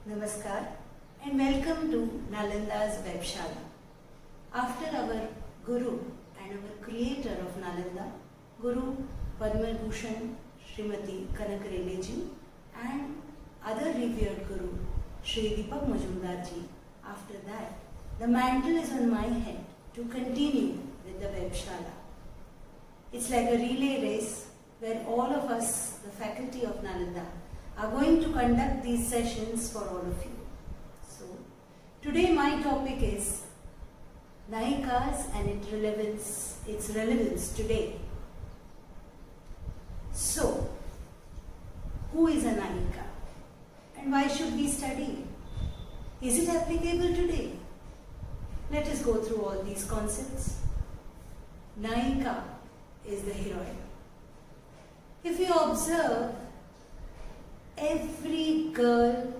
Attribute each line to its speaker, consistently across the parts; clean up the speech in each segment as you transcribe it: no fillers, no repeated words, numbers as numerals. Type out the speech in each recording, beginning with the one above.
Speaker 1: Namaskar and welcome to Nalanda's Webshala. After our Guru and our creator of Nalanda, Guru Padma Bhushan Srimati Kanak Reddy ji and other revered Guru Shri Deepak Majumdar ji, after that the mantle is on my head to continue with the Webshala. It's like a relay race where all of us, the faculty of Nalanda, are going to conduct these sessions for all of you. So, today my topic is Nayikas and its relevance today. So, who is a Nayika and why should we study it? Is it applicable today? Let us go through all these concepts. Nayika is the heroine. If you observe, every girl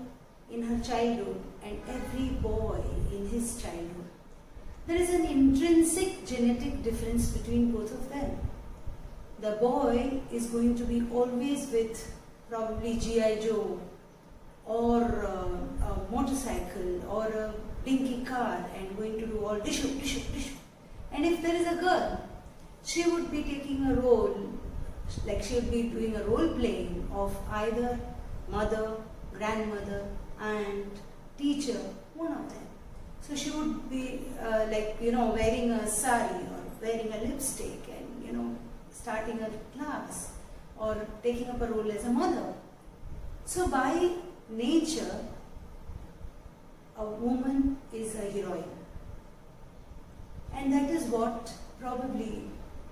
Speaker 1: in her childhood and every boy in his childhood, there is an intrinsic genetic difference between both of them. The boy is going to be always with probably G.I. Joe or a motorcycle or a dinky car and going to do all dishu. And if there is a girl, she would be taking a role, like she would be doing a role playing of either mother, grandmother, aunt, teacher, one of them. So she would be wearing a sari or wearing a lipstick and starting a class or taking up a role as a mother. So by nature, a woman is a heroine. And that is what probably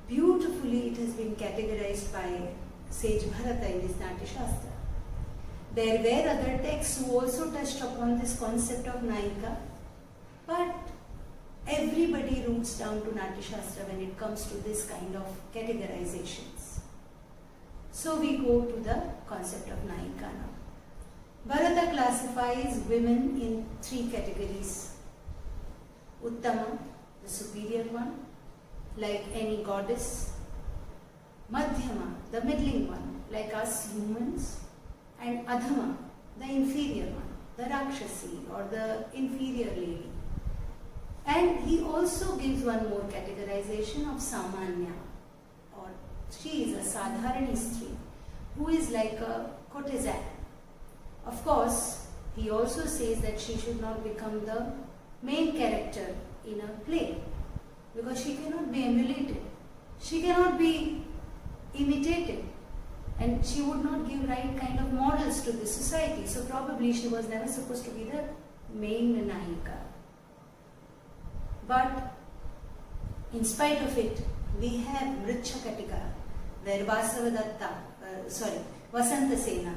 Speaker 1: beautifully it has been categorized by sage Bharata in his Natya Shastra. There were other texts who also touched upon this concept of Nayika, but everybody roots down to Natya Shastra when it comes to this kind of categorizations. So we go to the concept of Nayika now. Bharata classifies women in three categories. Uttama, the superior one, like any goddess. Madhyama, the middling one, like us humans. And Adhama, the inferior one, the Rakshasi or the inferior lady. And he also gives one more categorization of Samanya, or she is a Sadharani Stri, who is like a courtesan. Of course, he also says that she should not become the main character in a play, because she cannot be emulated, she cannot be imitated, and she would not give right kind of models to the society. So probably she was never supposed to be the main Nayika. But in spite of it, we have Mrichakatika, where Vasanta Sena,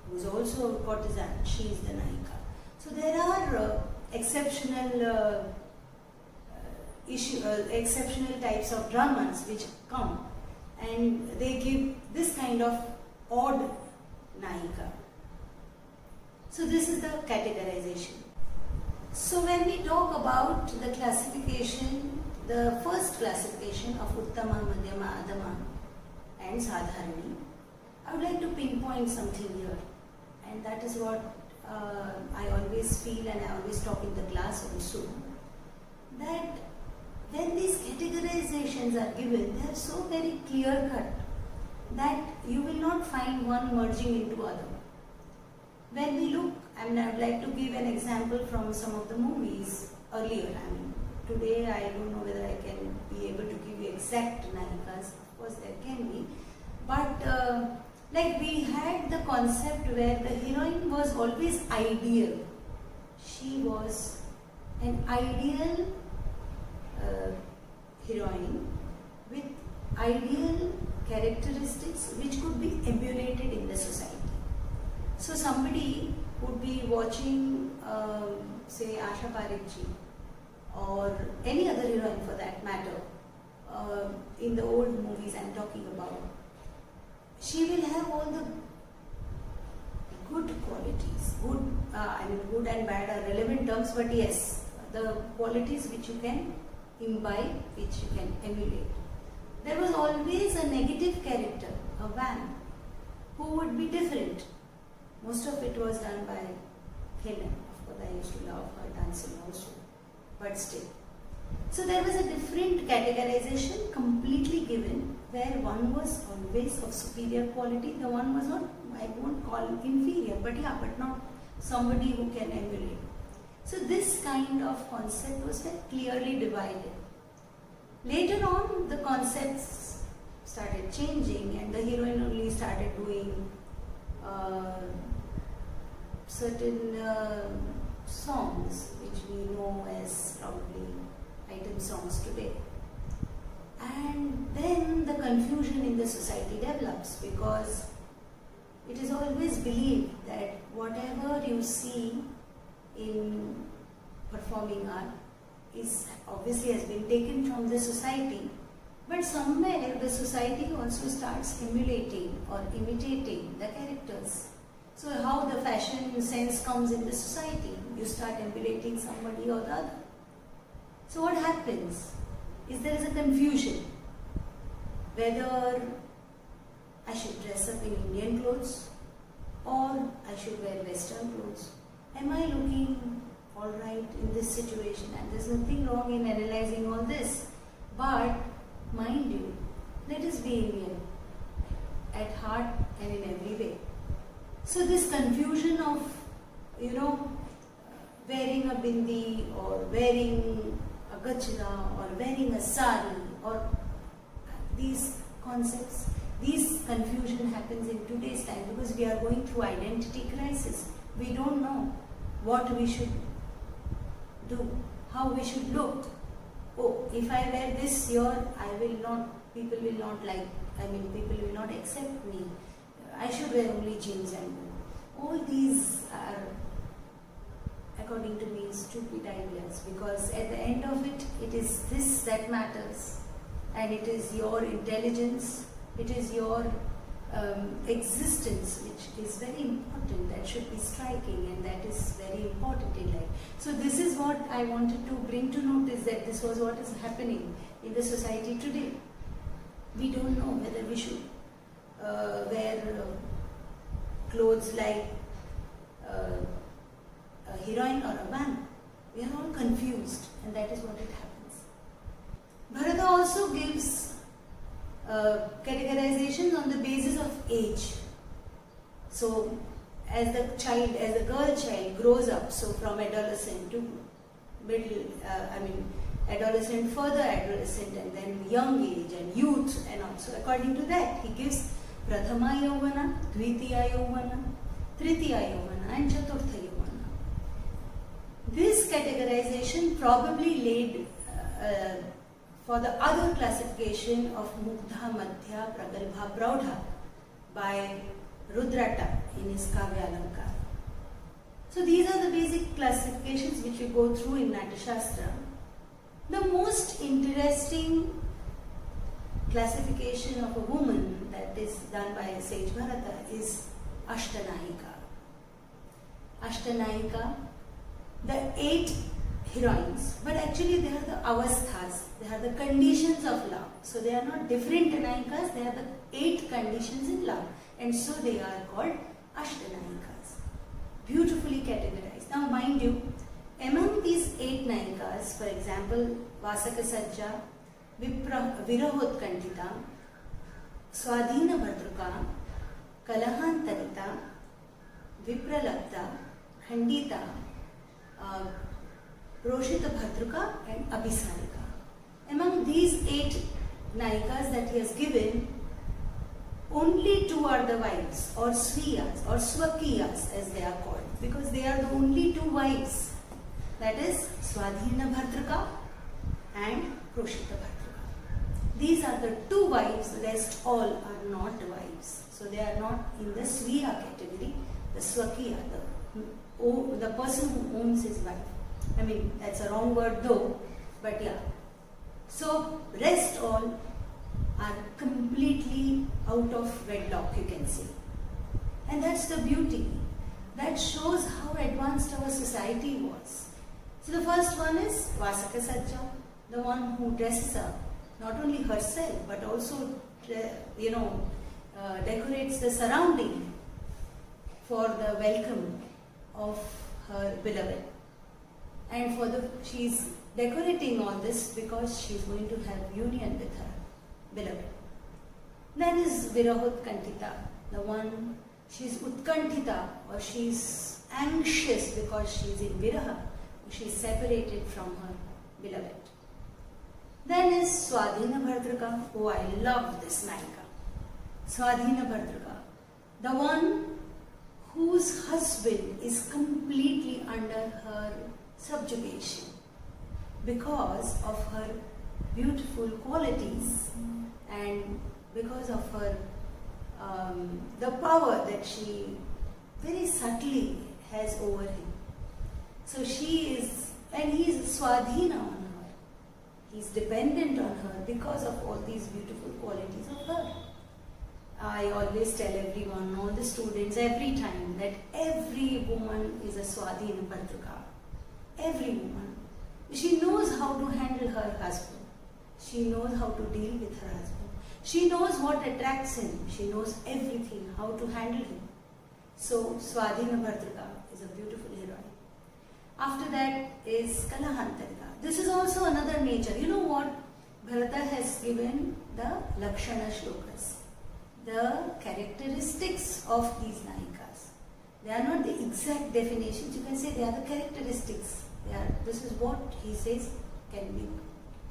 Speaker 1: who is also a courtesan, she is the Nayika. So there are exceptional types of dramas which come and they give this kind of odd Nayika. So this is the categorization. So when we talk about the classification, the first classification of Uttama, Madhyama, Adhama and Sadharani, I would like to pinpoint something here, and that is what I always feel, and I always talk in the class also, that when these categorizations are given, they are so very clear cut that you will not find one merging into other. When we look, I would like to give an example from some of the movies earlier. Today I don't know whether I can be able to give you exact Nayikas. Of course there can be, but like we had the concept where the heroine was always ideal. She was an ideal heroine with ideal characteristics which could be emulated in the society. So somebody would be watching, say, Asha Parekh ji or any other heroine for that matter, in the old movies I'm talking about. She will have all the good qualities. Good and bad are relevant terms, but yes, the qualities which you can imbibe, which you can emulate. There was always a negative character, a vamp, who would be different. Most of it was done by Helen. Of course, I used to love her dancing also, but still. So there was a different categorization completely given, where one was always of superior quality, the one was not, I won't call inferior, but yeah, but not somebody who can emulate. So this kind of concept was very clearly divided. Later on, the concepts started changing, and the heroine only started doing certain songs which we know as probably item songs today. And then the confusion in the society develops, because it is always believed that whatever you see in performing art is obviously has been taken from the society, but somewhere the society also starts emulating or imitating the characters. So how the fashion sense comes in the society, you start emulating somebody or the other. So what happens is there is a confusion whether I should dress up in Indian clothes or I should wear Western clothes. Am I looking alright in this situation? And there's nothing wrong in analyzing all this. But mind you, let us be Indian at heart and in every way. So this confusion of, wearing a bindi or wearing a gajra or wearing a sari or these concepts, this confusion happens in today's time because we are going through identity crisis. We don't know what we should do, how we should look. Oh, if I wear this here, people will not accept me. I should wear only jeans and all these are, according to me, stupid ideas, because at the end of it, it is this that matters, and it is your intelligence, it is your existence which is very important, that should be striking, and that is very important in life. So this is what I wanted to bring to notice, that this was what is happening in the society today. We don't know whether we should wear clothes like a heroine or a man. We are all confused, and that is what it happens. Bharata also gives categorizations on the basis of age. So as the girl child grows up, so from adolescent to adolescent, further adolescent, and then young age and youth, and also according to that he gives Prathama Yauvana, Dvitiya Yauvana, Tritiya Yauvana and Chaturtha Yauvana. This categorization probably laid for the other classification of Mugdha, Madhya, Pragalbha, Praudha by Rudrata in his Kavya Alankara. So these are the basic classifications which we go through in Natyashastra. The most interesting classification of a woman that is done by sage Bharata is Ashtanayika. Ashtanayika, the 8 heroines, but actually they are the avasthas, they are the conditions of love. So they are not different nayikas, they are the 8 conditions in love, and so they are called Ashtanayikas. Beautifully categorized. Now mind you, among these 8 nayikas, for example, Vasaka Sajja, Virahotkantita, Swadhina Bhadruka, Kalahantarita, Vipralabdha, Khandita, Roshita Bhadruka and Abhisarika. Among these 8 nayikas that he has given, only 2 are the wives, or Sviyas or Swakiyas as they are called, because they are the only 2 wives. That is Swadhina Bhadruka and Roshita Bhadruka. These are the 2 wives, rest all are not wives. So they are not in the Sviya category, the Swakiya, the person who owns his wife. I mean, that's a wrong word though, but yeah. So rest all are completely out of wedlock, you can say. And that's the beauty. That shows how advanced our society was. So the first one is Vasaka Sajja, the one who dresses up, not only herself, but also, decorates the surrounding for the welcome of her beloved. And she's decorating all this because she's going to have union with her beloved. Then is Virahotkanthita, the one, she's Utkanthita, or she's anxious because she's in Viraha, she's separated from her beloved. Then is Swadhina Bhartrika. Oh, I love this Nayika. Swadhina Bhartrika, the one whose husband is completely under her subjugation because of her beautiful qualities and because of her the power that she very subtly has over him. So she is, and he is Swadhina on her. He is dependent on her because of all these beautiful qualities of her. I always tell everyone, all the students, every time, that every woman is a Swadhina Bhartrika. Every woman. She knows how to handle her husband. She knows how to deal with her husband. She knows what attracts him. She knows everything, how to handle him. So, Swadhina Bhartrika is a beautiful heroine. After that is Kalahantarika. This is also another nature. You know what? Bharata has given the Lakshana Shlokas, the characteristics of these Nayikas. They are not the exact definitions. You can say they are the characteristics. This is what he says can be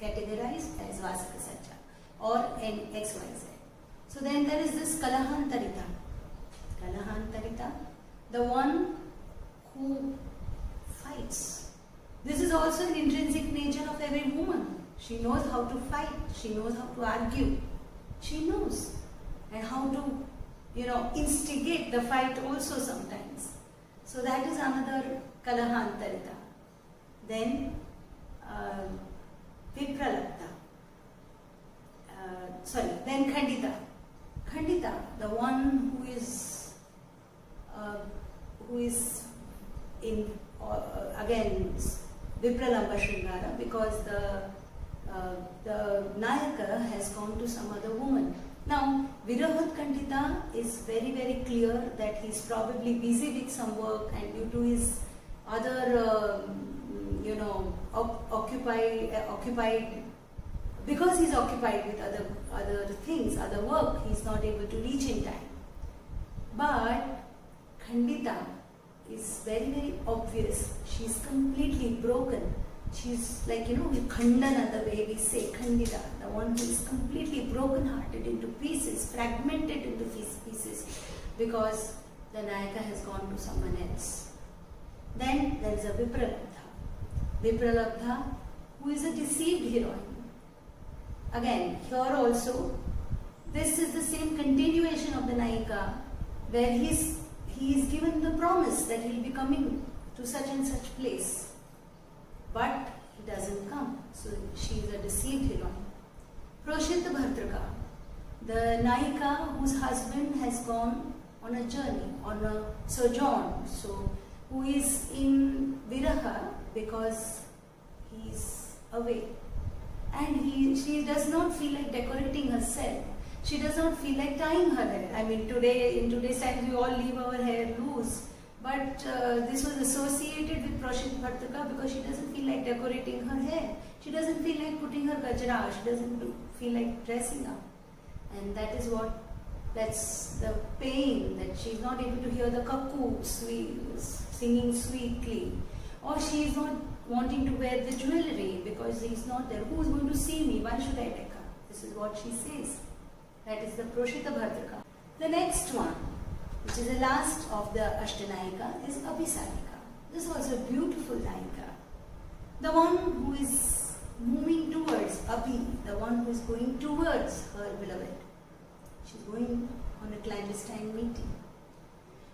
Speaker 1: categorized as Vasaka Sacha or an XYZ. So then there is this Kalahantarita. Kalahantarita, the one who fights. This is also an intrinsic nature of every woman. She knows how to fight. She knows how to argue. She knows. And how to, instigate the fight also sometimes. So that is another Kalahantarita. Then Vipralabdha. Then Khandita. Khandita, the one who is in again Vipralamba Shringara, because the Nayaka has gone to some other woman. Now, Virahotkanthita is very, very clear that he's probably busy with some work, and due to his other, occupied, because he's occupied with other things, other work, he's not able to reach in time. But Khandita is very, very obvious. She's completely broken. She's like, Khandana, the way we say, Khandita, the one who is completely broken-hearted into pieces, fragmented into pieces, because the Nayaka has gone to someone else. Then there is a Vipralabdha. Vipralabdha, who is a deceived heroine. Again, here also, this is the same continuation of the Nayika, where he is given the promise that he will be coming to such and such place. But he doesn't come. So she is a deceived heroine. Proshita Bhartrika, the Nayika whose husband has gone on a journey, on a sojourn, so who is in Viraha because he is away. And she does not feel like decorating herself. She does not feel like tying her hair. I mean, in today's times we all leave our hair loose. But this was associated with Proshita Bhartrika because she doesn't feel like decorating her hair. She doesn't feel like putting her gajra. She doesn't feel like dressing up. And that's the pain, that she's not able to hear the cuckoo singing sweetly. Or she is not wanting to wear the jewelry because he's not there. Who is going to see me? Why should I decor? This is what she says. That is the Proshita Bhartrika. The next one, which is the last of the Ashtanayika, is Abhisarika. This was a beautiful Nayika. The one who is moving towards Abhi, the one who is going towards her beloved. She's going on a clandestine meeting.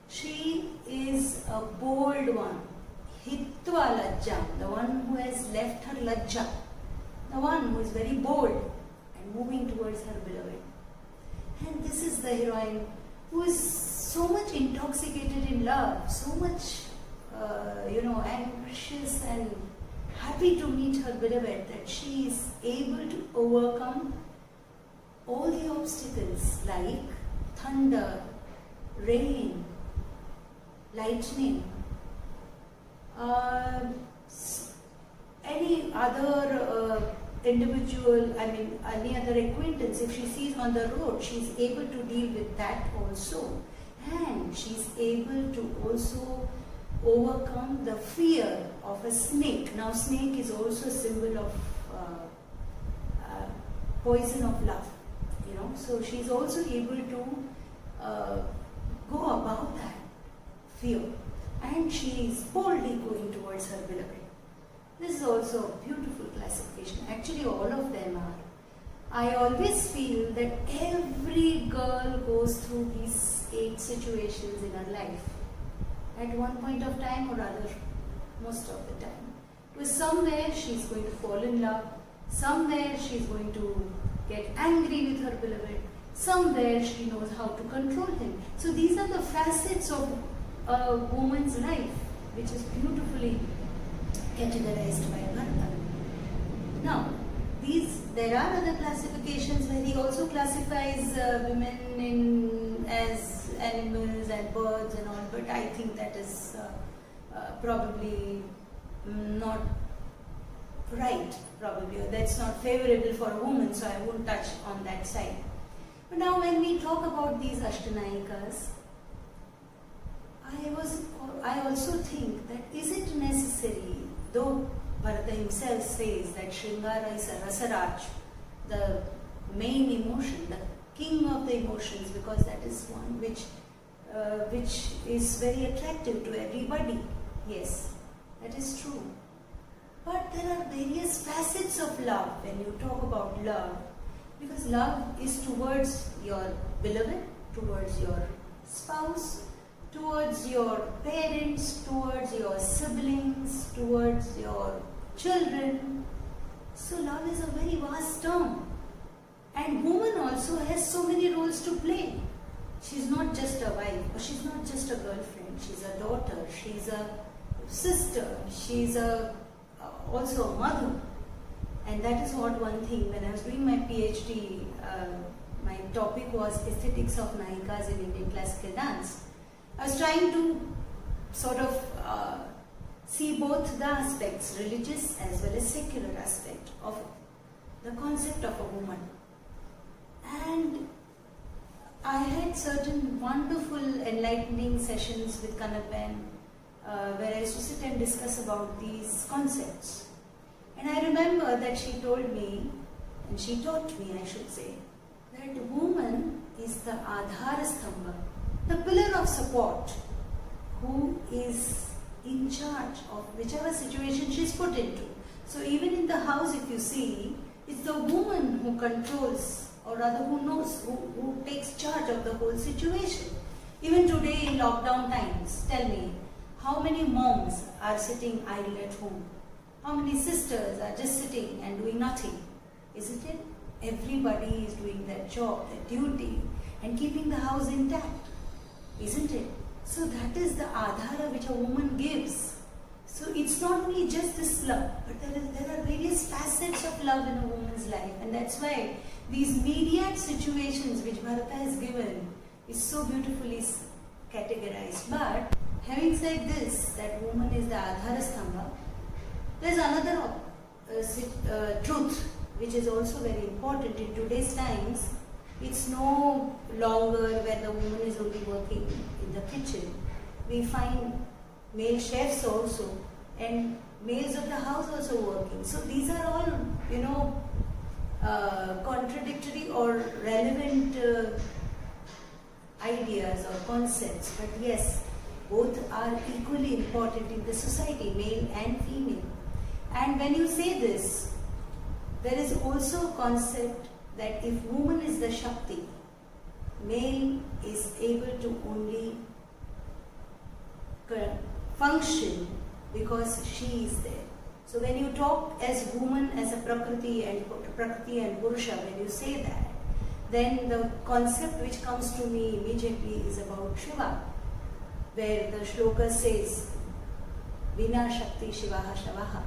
Speaker 1: She is a bold one. Hitva Lajja, the one who has left her Lajja. The one who is very bold and moving towards her beloved. And this is the heroine who is so much intoxicated in love, so much, anxious and happy to meet her beloved, that she is able to overcome all the obstacles like thunder, rain, lightning, Any other individual, any other acquaintance, if she sees on the road, she's able to deal with that also. And she's able to also overcome the fear of a snake. Now, snake is also a symbol of poison of love, So she's also able to go above that fear, and she is boldly going towards her beloved. This is also a beautiful classification. Actually, all of them are. I always feel that every girl goes through these 8 situations in her life at one point of time or other, most of the time. Because somewhere she's going to fall in love, somewhere she's going to get angry with her beloved, somewhere she knows how to control him. So these are the facets of a woman's life, which is beautifully categorized by Bharata. Now, there are other classifications where he also classifies women as animals and birds and all, but I think that is probably not right, probably, or that's not favorable for a woman, so I won't touch on that side. But now when we talk about these Ashtanayikas, I also think that is it necessary, though Bharata himself says that Shringara is a Rasaraj, the main emotion, the king of the emotions, because that is one which is very attractive to everybody. Yes, that is true. But there are various facets of love when you talk about love, because love is towards your beloved, towards your spouse, towards your parents, towards your siblings, towards your children. So love is a very vast term. And woman also has so many roles to play. She's not just a wife, or she's not just a girlfriend, she's a daughter, she's a sister, she's also a mother. And that is what one thing, when I was doing my PhD, my topic was Aesthetics of Nayikas in Indian Classical Dance. I was trying to sort of see both the aspects, religious as well as secular aspect of the concept of a woman. And I had certain wonderful enlightening sessions with Kanappan where I used to sit and discuss about these concepts. And I remember that she told me, and she taught me, I should say, that woman is the Adharastambha, the pillar of support, who is in charge of whichever situation she is put into. So even in the house, if you see, it's the woman who controls, or rather who knows, who takes charge of the whole situation. Even today in lockdown times, tell me, how many moms are sitting idle at home? How many sisters are just sitting and doing nothing? Isn't it? Everybody is doing their job, their duty, and keeping the house intact. Isn't it? So that is the adhara which a woman gives. So it's not only just this love, but there are various facets of love in a woman's life, and that's why these myriad situations which Bharata has given is so beautifully categorized. But having said this, that woman is the Adharastambha, there's another truth which is also very important in today's times. It's no longer where the woman is only working in the kitchen. We find male chefs also, and males of the house also working. So these are all, contradictory or relevant ideas or concepts. But yes, both are equally important in the society, male and female. And when you say this, there is also a concept that if woman is the Shakti, male is able to only function because she is there. So when you talk as woman as a Prakriti and Purusha, when you say that, then the concept which comes to me immediately is about Shiva, where the shloka says, Vina Shakti Shivaha Shavaha.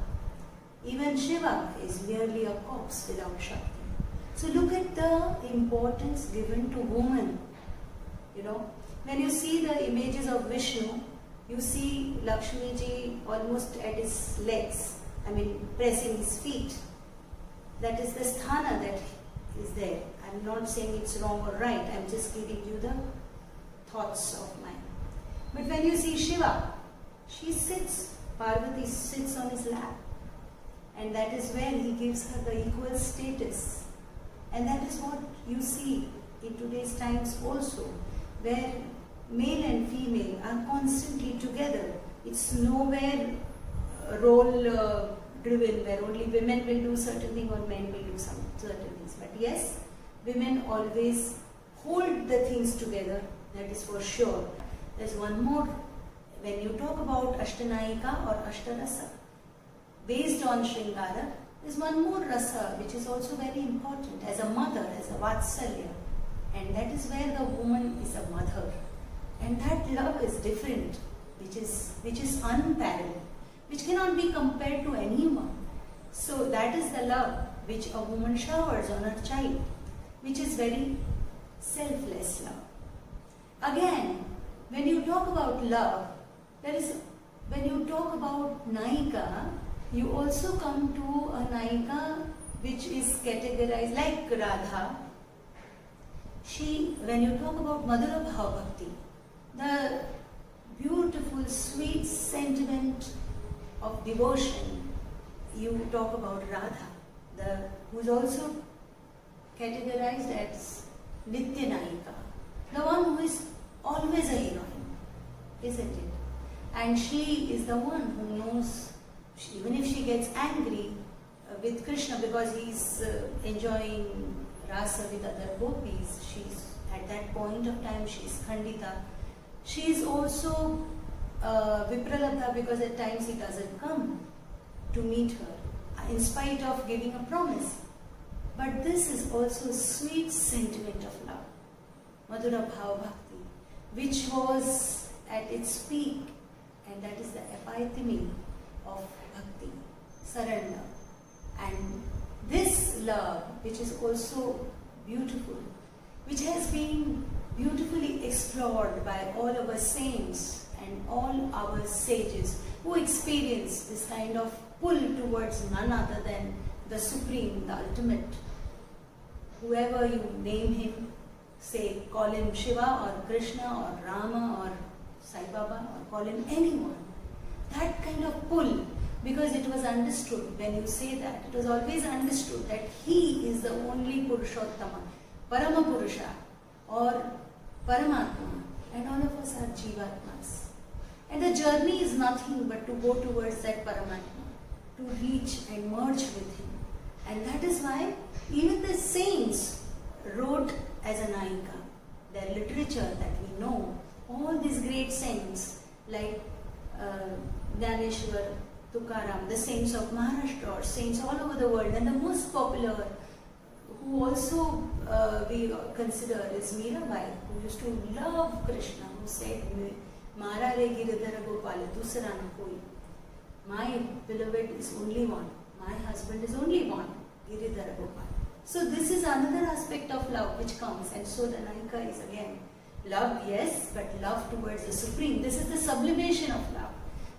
Speaker 1: Even Shiva is merely a corpse without Shakti. So look at the importance given to woman. When you see the images of Vishnu, You see Lakshmi ji almost at his legs, pressing his feet. That is the sthana that is there. I'm not saying it's wrong or right, I'm just giving you the thoughts of mine. But when you see Shiva, she sits, Parvati sits on his lap. And that is where he gives her the equal status. And that is what you see in today's times also, where male and female are constantly together. It's nowhere role driven, where only women will do certain things or men will do some certain things. But yes, women always hold the things together, that is for sure. There's one more, when you talk about Ashtanayika or Ashtarasa, based on Shringara, there's one more rasa which is also very important as a mother, as a Vatsalya. And that is where the woman is a mother. And that love is different, which is unparalleled, which cannot be compared to anyone. So that is the love which a woman showers on her child, which is very selfless love. Again, when you talk about love, when you talk about Naika, you also come to a Naika which is categorized like Radha. When you talk about Madhura Bhava Bhakti, the beautiful, sweet sentiment of devotion, you talk about Radha, who is also categorized as Nitya Naika, the one who is always a heroine, isn't it? And she is the one who knows, even if she gets angry with Krishna because he's enjoying rasa with other gopis, she's at that point of time, she's Khandita. She is also Vipralabdha because at times he doesn't come to meet her, in spite of giving a promise. But this is also sweet sentiment of love, Madhura Bhava Bhakti, which was at its peak, and that is the epitome of bhakti, surrender. And this love, which is also beautiful, which has been beautifully explored by all our saints and all our sages who experience this kind of pull towards none other than the Supreme, the ultimate. Whoever you name him, say, call him Shiva or Krishna or Rama or Sai Baba or call him anyone. That kind of pull, because it was understood, when you say that, it was always understood that he is the only Purushottama, Parama Purusha or Paramatma, and all of us are Jivatmas. And the journey is nothing but to go towards that Paramatma, to reach and merge with him. And that is why even the saints wrote as a Naika, their literature that we know, all these great saints like Dhaneshwar, Tukaram, the saints of Maharashtra or saints all over the world, and the most popular who also we consider is Mirabai, who used to love Krishna, who said, Mara re giridhara gopala dusra na koi. My beloved is only one, my husband is only one, giridhara gopala. So this is another aspect of love which comes, and so the Naika is again love, yes, but love towards the Supreme. This is the sublimation of love.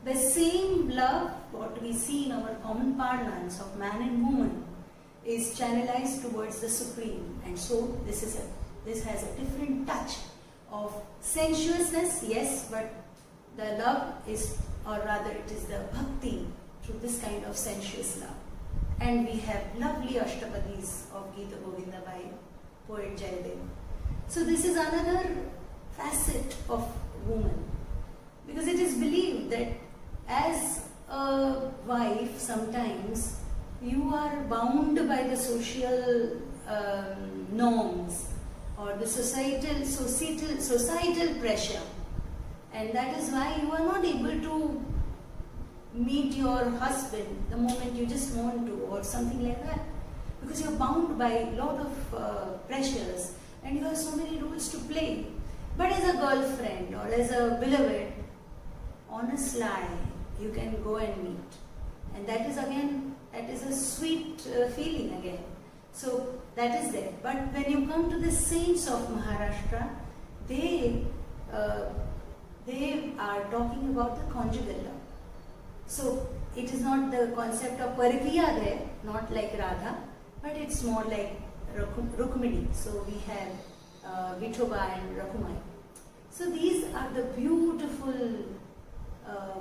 Speaker 1: The same love, what we see in our common parlance of man and woman, is channelized towards the Supreme. And so this has a different touch of sensuousness, yes, but the love is, or rather it is the bhakti through this kind of sensuous love. And we have lovely Ashtapadis of Gita Govinda by poet Jayadev. So this is another facet of woman, because it is believed that as a wife sometimes you are bound by the social norms or the societal pressure, and that is why you are not able to meet your husband the moment you just want to or something like that, because you are bound by a lot of pressures and you have so many roles to play. But as a girlfriend or as a beloved, on a sly, you can go and meet. And that is a sweet feeling again. So that is there. But when you come to the saints of Maharashtra, they they are talking about the conjugal love. So it is not the concept of Parikriya there, not like Radha, but it's more like Rukmini. So we have Vithoba and Rakhumai. So these are the beautiful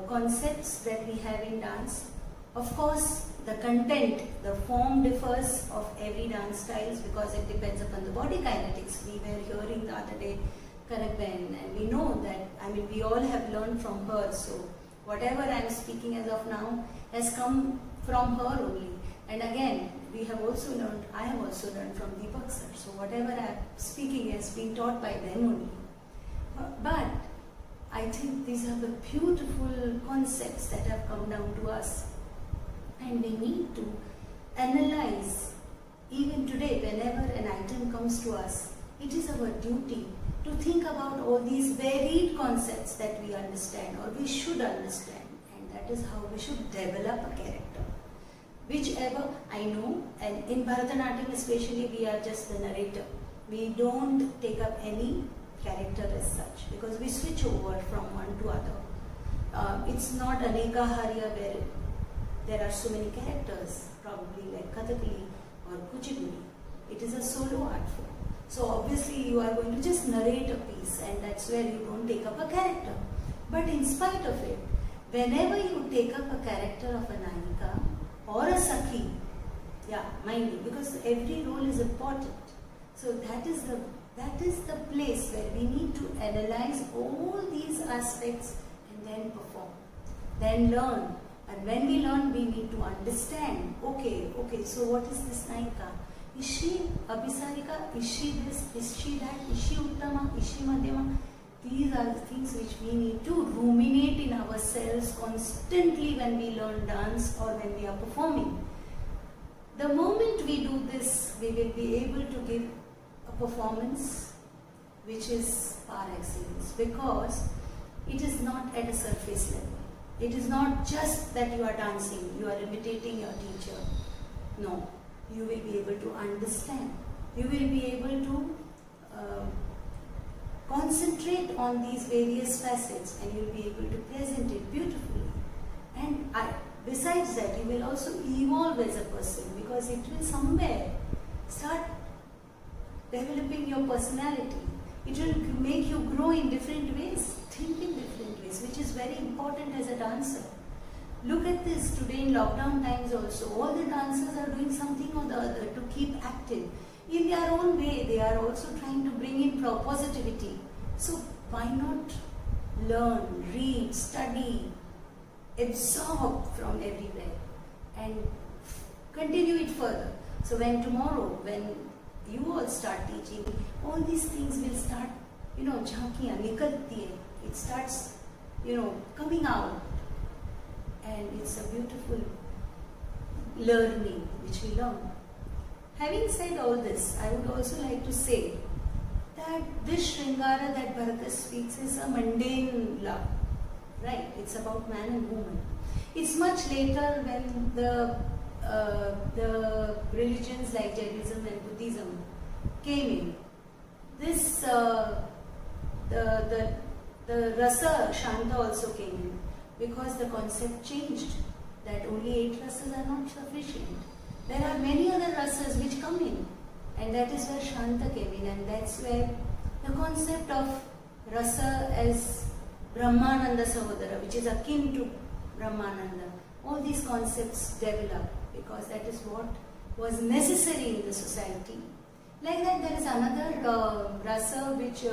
Speaker 1: concepts that we have in dance. Of course, the content, the form differs of every dance styles because it depends upon the body kinetics. We were hearing the other day Kanakben, and we know that, I mean, we all have learned from her. So whatever I am speaking as of now has come from her only. And again, we have also learned, I have also learned from Deepak sir. So whatever I am speaking has been taught by them only. But I think these are the beautiful concepts that have come down to us. And we need to analyze, even today, whenever an item comes to us, it is our duty to think about all these varied concepts that we understand or we should understand. And that is how we should develop a character. Whichever, I know, and in Bharatanatyam especially, we are just the narrator. We don't take up any character as such because we switch over from one to other. It's not Aneka Harya where there are so many characters, probably like Kathakali or Kuchipudi. It is a solo art form. So obviously you are going to just narrate a piece, and that's where you don't take up a character. But in spite of it, whenever you take up a character of a Nayika or a Sakhi, yeah, mind you, because every role is important. So that is the place where we need to analyze all these aspects and then perform, then learn. And when we learn, we need to understand, okay, so what is this Nayika? Is she Abhisarika? Is she this? Is she that? Is she Uttama? Is she Madhyama? These are the things which we need to ruminate in ourselves constantly when we learn dance or when we are performing. The moment we do this, we will be able to give a performance which is par excellence, because it is not at a surface level. It is not just that you are dancing, you are imitating your teacher. No, you will be able to understand. You will be able to concentrate on these various facets, and you will be able to present it beautifully. And besides that, you will also evolve as a person, because it will somewhere start developing your personality. It will make you grow in different ways, think in different ways, which is very important as a dancer. Look at this today in lockdown times also. All the dancers are doing something or the other to keep active. In their own way, they are also trying to bring in positivity. So why not learn, read, study, absorb from everywhere and continue it further. So when tomorrow, when you all start teaching, all these things will start, jhankiyan, nikalti hai. It starts, coming out. And it's a beautiful learning which we learn. Having said all this, I would also like to say that this Shringara that Bharata speaks is a mundane love. Right? It's about man and woman. It's much later when the religions like Jainism and Buddhism came in. This the rasa Shanta also came in, because the concept changed that only 8 rasas are not sufficient. There are many other rasas which come in, and that is where Shanta came in, and that's where the concept of rasa as Brahmananda Sahodara, which is akin to Brahmananda, all these concepts developed because that is what was necessary in the society. Like that, there is another rasa which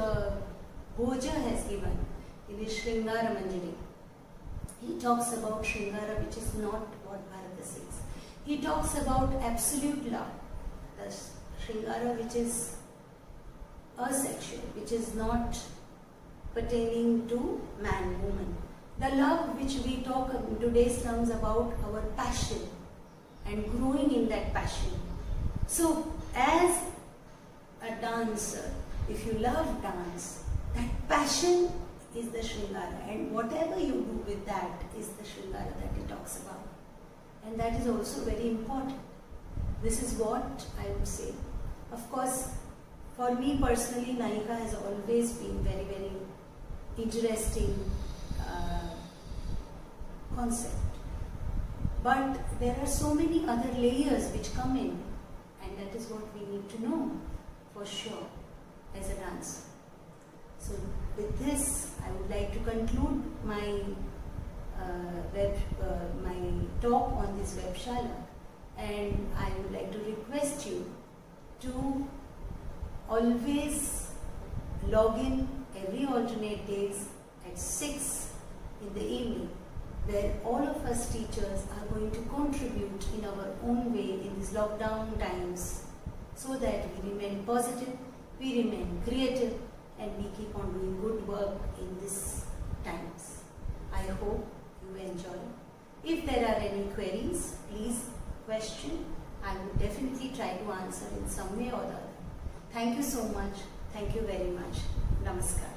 Speaker 1: Bhoja has given in his Shringara Manjari. He talks about Shringara, which is not what Bharata says. He talks about absolute love, the Shringara which is asexual, which is not pertaining to man, woman. The love which we talk in today's terms about our passion and growing in that passion. So, as a dancer, if you love dance, that passion is the Shringara, and whatever you do with that is the Shringara that he talks about. And that is also very important. This is what I would say. Of course, for me personally, Nayika has always been very, very interesting concept. But there are so many other layers which come in, and that is what we need to know for sure as a dancer. So with this, I would like to conclude my my talk on this Webshala, and I would like to request you to always log in every alternate days at 6 in the evening, where all of us teachers are going to contribute in our own way in these lockdown times, so that we remain positive, we remain creative, and we keep on doing good work in these times. I hope you enjoy. If there are any queries, please question. I will definitely try to answer in some way or the other. Thank you so much. Thank you very much. Namaskar.